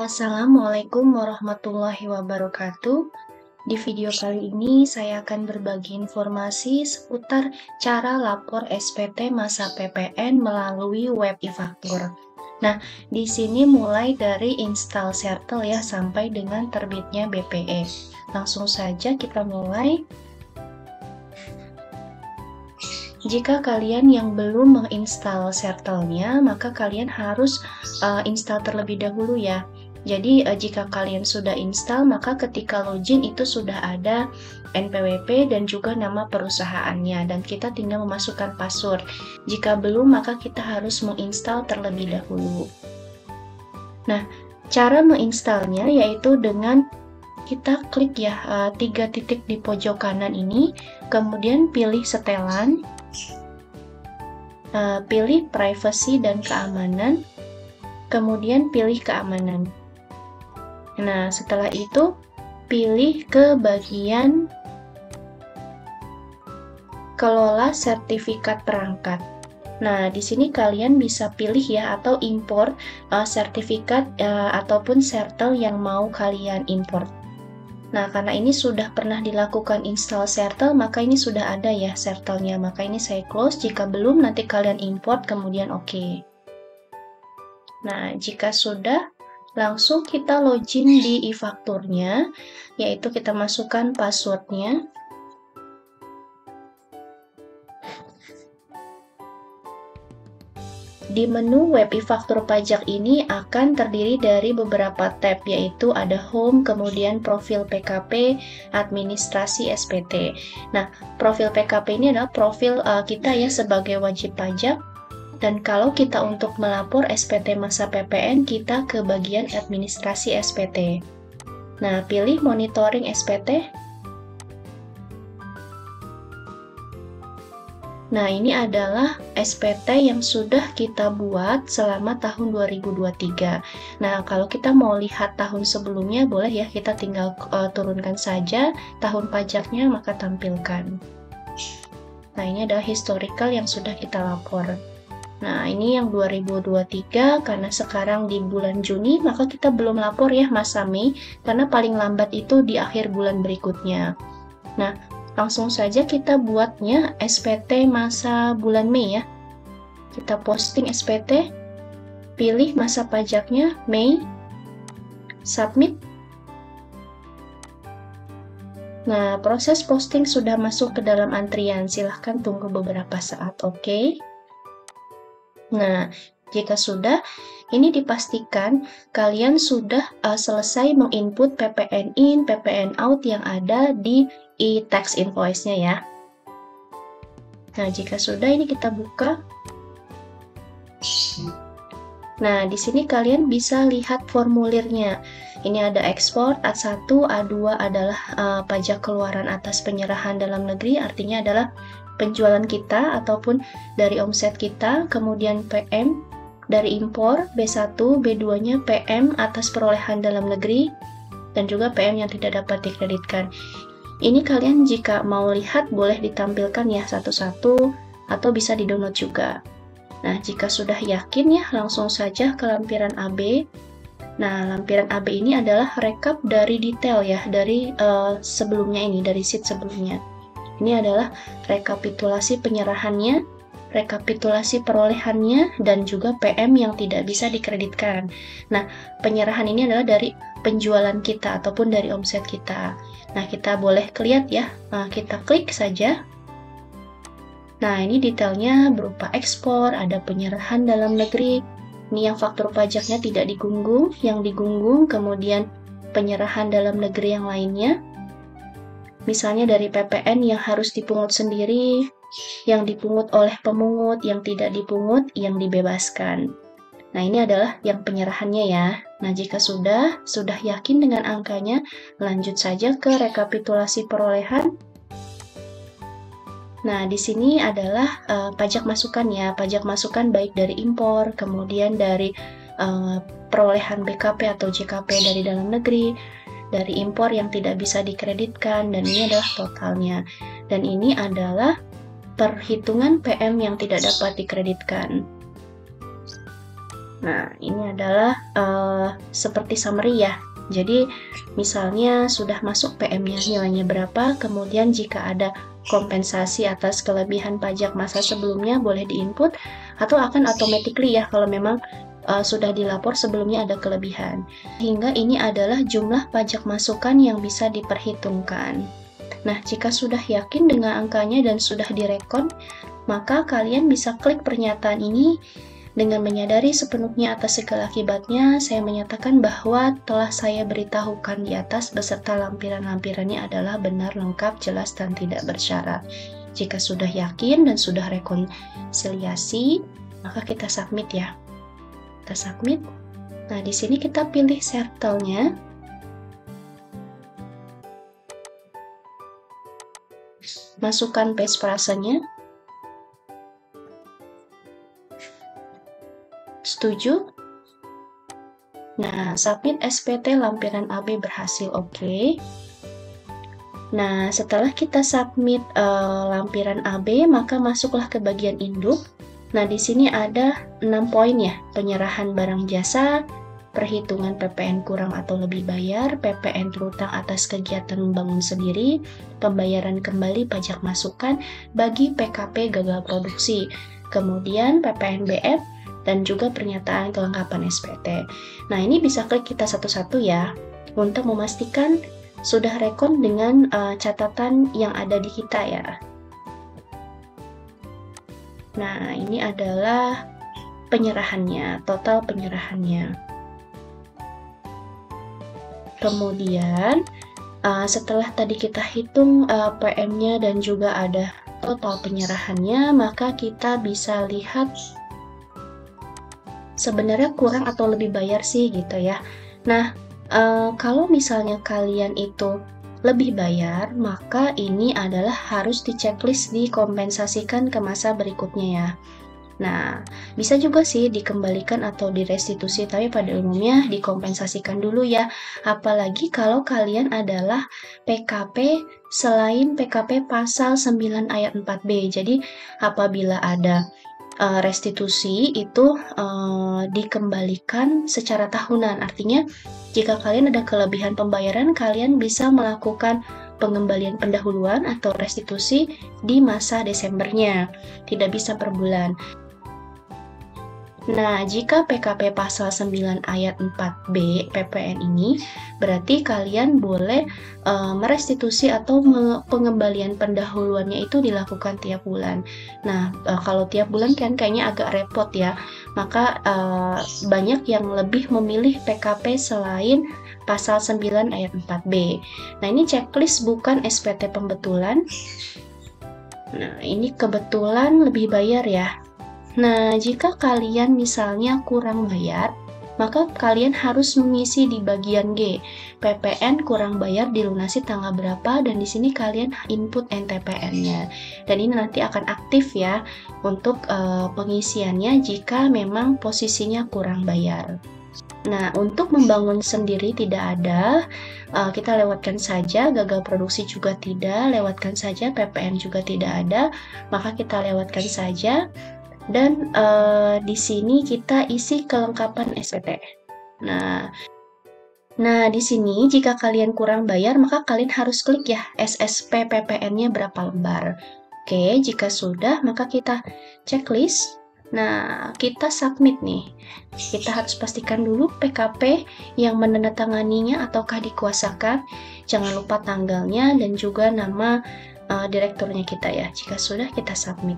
Assalamualaikum warahmatullahi wabarakatuh. Di video kali ini saya akan berbagi informasi seputar cara lapor SPT masa PPN melalui web e-faktur. Nah, di sini mulai dari install Sertel ya sampai dengan terbitnya BPE. Langsung saja kita mulai. Jika kalian yang belum menginstal Sertelnya, maka kalian harus install terlebih dahulu ya. Jadi jika kalian sudah install, maka ketika login itu sudah ada NPWP dan juga nama perusahaannya, dan kita tinggal memasukkan password. Jika belum, maka kita harus menginstal terlebih dahulu. Nah, cara menginstalnya yaitu dengan kita klik ya 3 titik di pojok kanan ini, kemudian pilih setelan, pilih privacy dan keamanan, kemudian pilih keamanan. Nah, setelah itu pilih ke bagian kelola sertifikat perangkat. Nah, di sini kalian bisa pilih ya atau import sertifikat ataupun Sertel yang mau kalian import. Nah, karena ini sudah pernah dilakukan install Sertel, maka ini sudah ada ya Sertelnya. Maka ini saya close. Jika belum, nanti kalian import, kemudian oke. Nah, jika sudah, langsung kita login di e-fakturnya, yaitu kita masukkan passwordnya. Di menu web e-faktur pajak ini akan terdiri dari beberapa tab, yaitu ada home, kemudian profil PKP, administrasi SPT. Nah, profil PKP ini adalah profil kita ya sebagai wajib pajak, dan kalau kita untuk melapor SPT masa PPN, kita ke bagian administrasi SPT. Nah, pilih monitoring SPT. Nah, ini adalah SPT yang sudah kita buat selama tahun 2023. Nah, kalau kita mau lihat tahun sebelumnya, boleh ya, kita tinggal turunkan saja tahun pajaknya, maka tampilkan. Nah, ini adalah historical yang sudah kita lapor. Nah, ini yang 2023, karena sekarang di bulan Juni, maka kita belum lapor ya masa Mei, karena paling lambat itu di akhir bulan berikutnya. Nah, langsung saja kita buatnya SPT masa bulan Mei ya. Kita posting SPT, pilih masa pajaknya Mei, submit. Nah, proses posting sudah masuk ke dalam antrian, silahkan tunggu beberapa saat, oke? Nah, jika sudah, ini dipastikan kalian sudah selesai menginput PPN in, PPN out yang ada di e-tax invoice-nya ya. Nah, jika sudah, ini kita buka. Nah, di sini kalian bisa lihat formulirnya. Ini ada ekspor, A1, A2 adalah pajak keluaran atas penyerahan dalam negeri, artinya adalah penjualan kita ataupun dari omset kita, kemudian PM dari impor, B1, B2-nya PM atas perolehan dalam negeri, dan juga PM yang tidak dapat dikreditkan. Ini kalian jika mau lihat boleh ditampilkan ya satu-satu atau bisa di-download juga. Nah, jika sudah yakin ya, langsung saja ke lampiran AB. Nah, lampiran AB ini adalah rekap dari detail ya, dari sebelumnya ini, dari sheet sebelumnya. Ini adalah rekapitulasi penyerahannya, rekapitulasi perolehannya, dan juga PM yang tidak bisa dikreditkan. Nah, penyerahan ini adalah dari penjualan kita ataupun dari omset kita. Nah, kita boleh lihat ya, kita klik saja. Nah, ini detailnya berupa ekspor, ada penyerahan dalam negeri. Ini yang faktur pajaknya tidak digunggung, yang digunggung kemudian penyerahan dalam negeri yang lainnya. Misalnya dari PPN yang harus dipungut sendiri, yang dipungut oleh pemungut, yang tidak dipungut, yang dibebaskan. Nah, ini adalah yang penyerahannya ya. Nah, jika sudah yakin dengan angkanya, lanjut saja ke rekapitulasi perolehan. Nah, di sini adalah pajak masukan ya. Pajak masukan baik dari impor, kemudian dari perolehan BKP atau JKP dari dalam negeri, dari impor yang tidak bisa dikreditkan, dan ini adalah totalnya. Dan ini adalah perhitungan PM yang tidak dapat dikreditkan. Nah, ini adalah seperti summary ya. Jadi, misalnya sudah masuk PM-nya nilainya berapa, kemudian jika ada kompensasi atas kelebihan pajak masa sebelumnya boleh diinput, atau akan automatically ya kalau memang sudah dilapor sebelumnya ada kelebihan. Hingga ini adalah jumlah pajak masukan yang bisa diperhitungkan. Nah, jika sudah yakin dengan angkanya dan sudah direkon, maka kalian bisa klik pernyataan ini. Dengan menyadari sepenuhnya atas segala akibatnya, saya menyatakan bahwa telah saya beritahukan di atas beserta lampiran-lampirannya adalah benar, lengkap, jelas, dan tidak bersyarat. Jika sudah yakin dan sudah rekonsiliasi, maka kita submit ya. Kita submit. Nah, di sini kita pilih settle-nya. Masukkan base frasenya. Setuju? Nah, submit SPT lampiran AB berhasil, oke. Nah, setelah kita submit lampiran AB, maka masuklah ke bagian induk. Nah, di sini ada 6 poin ya, penyerahan barang jasa, perhitungan PPN kurang atau lebih bayar, PPN terutang atas kegiatan membangun sendiri, pembayaran kembali pajak masukan bagi PKP gagal produksi, kemudian PPN BF, dan juga pernyataan kelengkapan SPT. Nah, ini bisa klik kita satu-satu ya, untuk memastikan sudah rekon dengan catatan yang ada di kita ya. Nah, ini adalah penyerahannya, total penyerahannya. Kemudian, setelah tadi kita hitung PM-nya dan juga ada total penyerahannya, maka kita bisa lihat sebenarnya kurang atau lebih bayar sih gitu ya. Nah, kalau misalnya kalian itu lebih bayar, maka ini adalah harus di-checklist dikompensasikan ke masa berikutnya ya. Nah, bisa juga sih dikembalikan atau direstitusi, tapi pada umumnya dikompensasikan dulu ya. Apalagi kalau kalian adalah PKP selain PKP pasal 9 ayat 4B. Jadi, apabila ada restitusi itu dikembalikan secara tahunan. Artinya, jika kalian ada kelebihan pembayaran, kalian bisa melakukan pengembalian pendahuluan atau restitusi di masa Desembernya. Tidak bisa per bulan. Nah, jika PKP pasal 9 ayat 4B PPN ini, berarti kalian boleh merestitusi atau pengembalian pendahuluannya itu dilakukan tiap bulan. Nah, kalau tiap bulan kan kayaknya agak repot ya, maka banyak yang lebih memilih PKP selain pasal 9 ayat 4B. Nah, ini checklist bukan SPT pembetulan. Nah, ini kebetulan lebih bayar ya. Nah, jika kalian misalnya kurang bayar, maka kalian harus mengisi di bagian G. PPN kurang bayar dilunasi tanggal berapa, dan di sini kalian input NTPN-nya. Dan ini nanti akan aktif ya untuk pengisiannya jika memang posisinya kurang bayar. Nah, untuk membangun sendiri tidak ada, kita lewatkan saja, gagal produksi juga tidak, lewatkan saja, PPN juga tidak ada, maka kita lewatkan saja. Dan di sini kita isi kelengkapan SPT. Nah, di sini jika kalian kurang bayar, maka kalian harus klik ya SSP PPN-nya berapa lembar. Oke, jika sudah, maka kita checklist. Nah, kita submit nih. Kita harus pastikan dulu PKP yang menandatanganinya ataukah dikuasakan. Jangan lupa tanggalnya dan juga nama direkturnya kita ya. Jika sudah, kita submit.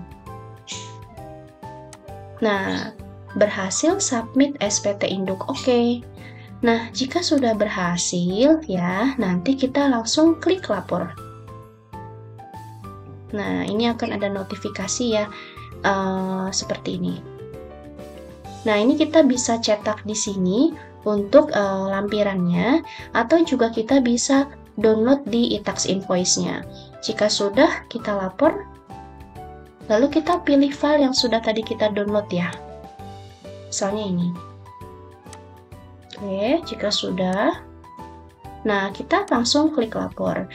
Nah, berhasil submit SPT induk, oke. Nah, jika sudah berhasil ya, nanti kita langsung klik lapor. Nah, ini akan ada notifikasi ya, seperti ini. Nah, ini kita bisa cetak di sini untuk lampirannya, atau juga kita bisa download di e-tax invoice-nya. Jika sudah, kita lapor. Lalu kita pilih file yang sudah tadi kita download ya. Misalnya ini. Oke, jika sudah, nah kita langsung klik lapor.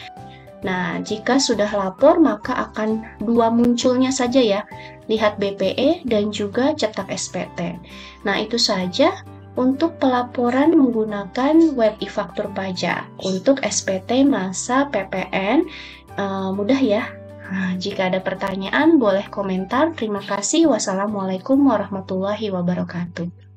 Nah, jika sudah lapor maka akan dua munculnya saja ya, lihat BPE dan juga cetak SPT. Nah, itu saja untuk pelaporan menggunakan web e-faktur pajak. Untuk SPT masa PPN, mudah ya. Nah, jika ada pertanyaan boleh komentar. Terima kasih. Wassalamualaikum warahmatullahi wabarakatuh.